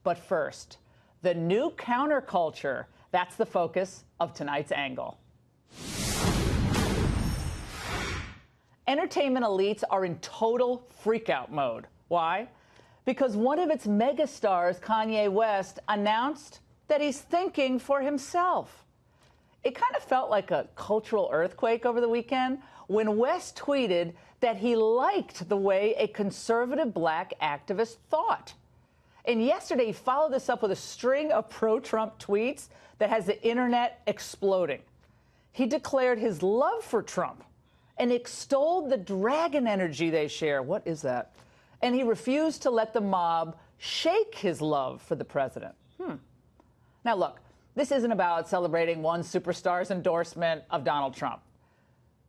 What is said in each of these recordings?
But first, the new counterculture. That's the focus of tonight's angle. Entertainment elites are in total freakout mode. Why? Because one of its megastars, Kanye West, announced that he's thinking for himself. It kind of felt like a cultural earthquake over the weekend when West tweeted that he liked the way a conservative black activist thought. And yesterday, he followed this up with a string of pro-Trump tweets that has the internet exploding. He declared his love for Trump and extolled the dragon energy they share. What is that? And he refused to let the mob shake his love for the president. Now, look, this isn't about celebrating one superstar's endorsement of Donald Trump.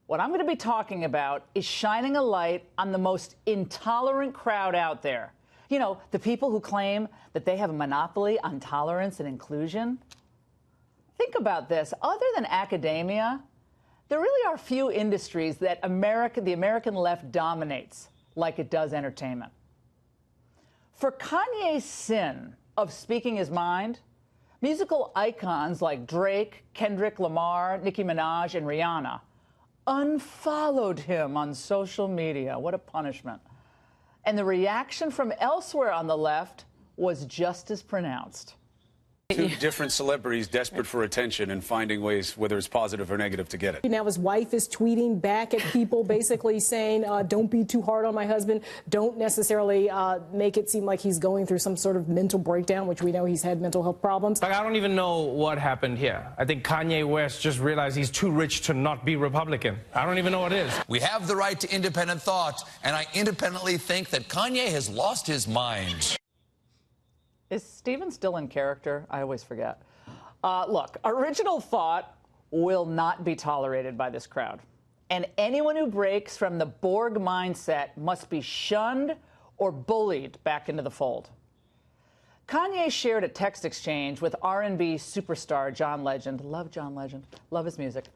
What I'm going to be talking about is shining a light on the most intolerant crowd out there. You know, the people who claim that they have a monopoly on tolerance and inclusion. Think about this. Other than academia, there really are few industries that the American left dominates like it does entertainment. For Kanye's sin of speaking his mind, musical icons like Drake, Kendrick Lamar, Nicki Minaj, and Rihanna unfollowed him on social media. What a punishment. And the reaction from elsewhere on the left was just as pronounced. Two different celebrities desperate for attention and finding ways, whether it's positive or negative, to get it. Now his wife is tweeting back at people basically saying, don't be too hard on my husband. Don't necessarily make it seem like he's going through some sort of mental breakdown, which we know he's had mental health problems. Like, I don't even know what happened here. I think Kanye West just realized he's too rich to not be Republican. I don't even know what it is. We have the right to independent thought, and I independently think that Kanye has lost his mind. Is Steven still in character? I always forget. Look, original thought will not be tolerated by this crowd. And anyone who breaks from the Borg mindset must be shunned or bullied back into the fold. Kanye shared a text exchange with R&B superstar John Legend. Love John Legend. Love his music.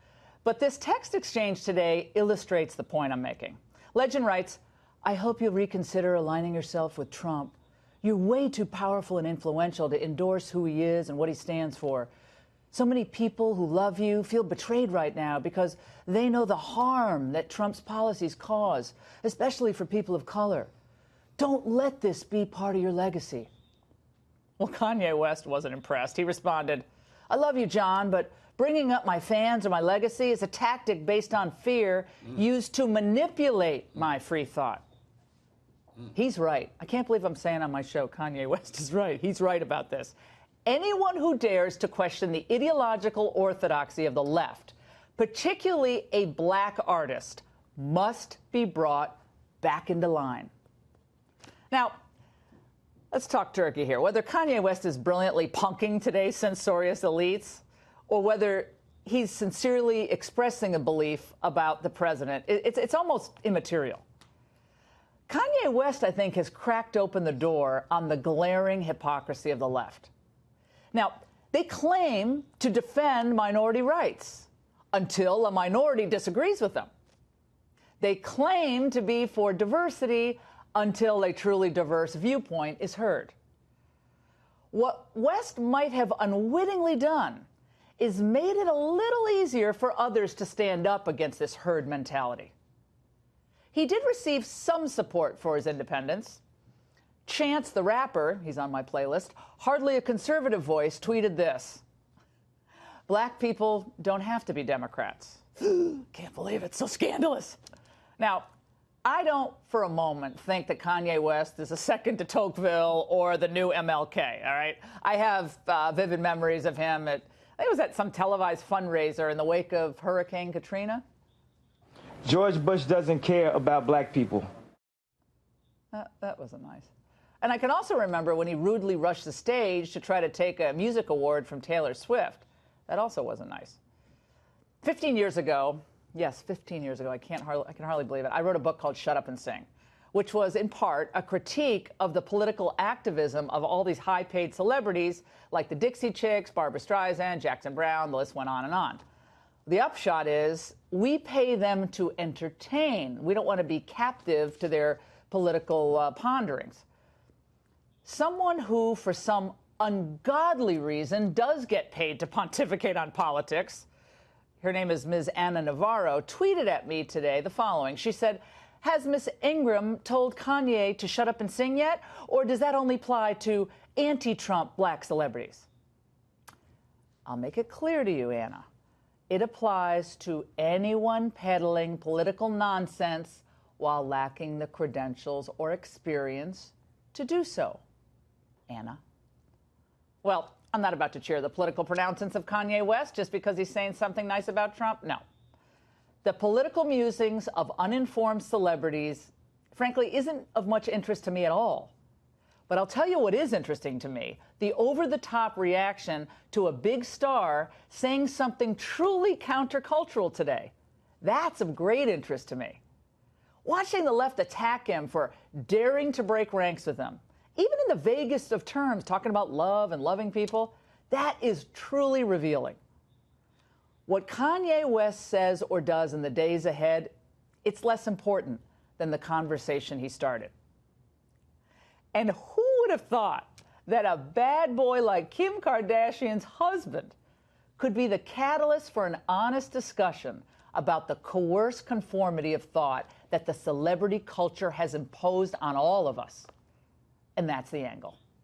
But this text exchange today illustrates the point I'm making. Legend writes, "I hope you'll reconsider aligning yourself with Trump. You're way too powerful and influential to endorse who he is and what he stands for. So many people who love you feel betrayed right now because they know the harm that Trump's policies cause, especially for people of color. Don't let this be part of your legacy." Well, Kanye West wasn't impressed. He responded, "I love you, John, but bringing up my fans or my legacy is a tactic based on fear used to manipulate my free thought." He's right. I can't believe I'm saying on my show Kanye West is right. He's right about this. Anyone who dares to question the ideological orthodoxy of the left, particularly a black artist, must be brought back into line. Now, let's talk turkey here. Whether Kanye West is brilliantly punking today's censorious elites or whether he's sincerely expressing a belief about the president, it's almost immaterial. Kanye West, I think, has cracked open the door on the glaring hypocrisy of the left. Now, they claim to defend minority rights until a minority disagrees with them. They claim to be for diversity until a truly diverse viewpoint is heard. What West might have unwittingly done is made it a little easier for others to stand up against this herd mentality. He did receive some support for his independence. Chance the rapper, he's on my playlist, hardly a conservative voice, tweeted this: "Black people don't have to be Democrats." Can't believe it, so scandalous. Now, I don't for a moment think that Kanye West is a second de Tocqueville or the new MLK, all right? I have vivid memories of him I think it was at some televised fundraiser in the wake of Hurricane Katrina. George Bush doesn't care about black people. That wasn't nice. And I can also remember when he rudely rushed the stage to try to take a music award from Taylor Swift. That also wasn't nice. 15 years ago, yes, 15 years ago, I can hardly believe it, I wrote a book called Shut Up and Sing, which was in part a critique of the political activism of all these high-paid celebrities like the Dixie Chicks, Barbra Streisand, Jackson Browne, the list went on and on. The upshot is we pay them to entertain. We don't want to be captive to their political ponderings. someone who, for some ungodly reason, does get paid to pontificate on politics, her name is Ms. Anna Navarro, tweeted at me today the following. She said, has Ms. Ingraham told Kanye to shut up and sing yet? Or does that only apply to anti-Trump black celebrities? I'll make it clear to you, Anna. It applies to anyone peddling political nonsense while lacking the credentials or experience to do so. Anna. Well, I'm not about to cheer the political pronouncements of Kanye West just because he's saying something nice about Trump. No. The political musings of uninformed celebrities, frankly, isn't of much interest to me at all. But I'll tell you what is interesting to me, the over-the-top reaction to a big star saying something truly countercultural today. That's of great interest to me. Watching the left attack him for daring to break ranks with them, even in the vaguest of terms, talking about love and loving people, that is truly revealing. What Kanye West says or does in the days ahead, it's less important than the conversation he started. And who would have thought that a bad boy like Kim Kardashian's husband could be the catalyst for an honest discussion about the coerced conformity of thought that the celebrity culture has imposed on all of us? And that's the angle.